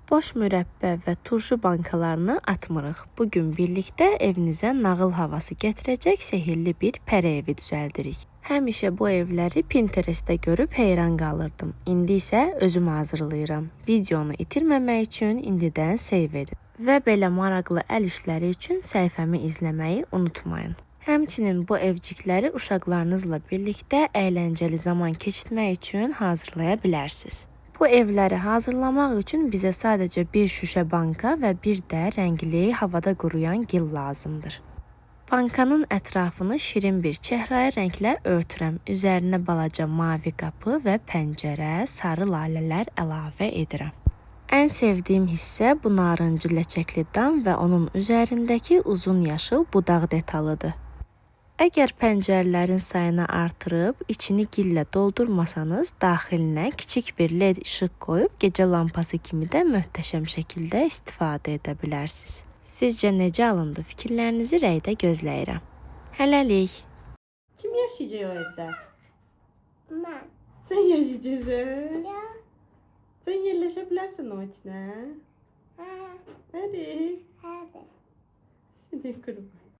Boş mürəbbə və turşu bankalarını atmırıq. Bugün birlikdə evinizə nağıl havası gətirəcək sehirli bir pərə evi düzəldirik. Həmişə bu evləri Pinterestdə görüb heyran qalırdım. İndi isə özüm hazırlayıram. Videonu itirməmək üçün indidən save edin. Və belə maraqlı əl işləri üçün səhifəmi izləməyi unutmayın. Həmçinin bu evcikləri uşaqlarınızla birlikdə əyləncəli zaman keçirmək üçün hazırlaya bilərsiniz. Bu evləri hazırlamaq üçün bizə sadəcə bir şüşə banka və bir də rəngli havada quruyan gil lazımdır. Bankanın ətrafını şirin bir çəhrayı rənglə örtürəm. Üzərinə balaca mavi qapı və pəncərə, sarı lalələr əlavə edirəm. Ən sevdiyim hissə bu narıncı ləçəkli dam və onun üzərindəki uzun yaşıl budaq detalıdır. Əgər pəncərələrin sayını artırıb, içini gillə doldurmasanız, daxilinə kiçik bir led işıq qoyub, gecə lampası kimi də möhtəşəm şəkildə istifadə edə bilərsiniz. Sizcə necə alındı? Fikirlərinizi rəydə gözləyirəm. Hələlik. Kim yaşayacaq o evdə? Mən. Sən yaşayacaqsın. Ya. Sən yerləşə bilərsən o içinə. Ha. Hadi. Hadi. Seni kurban.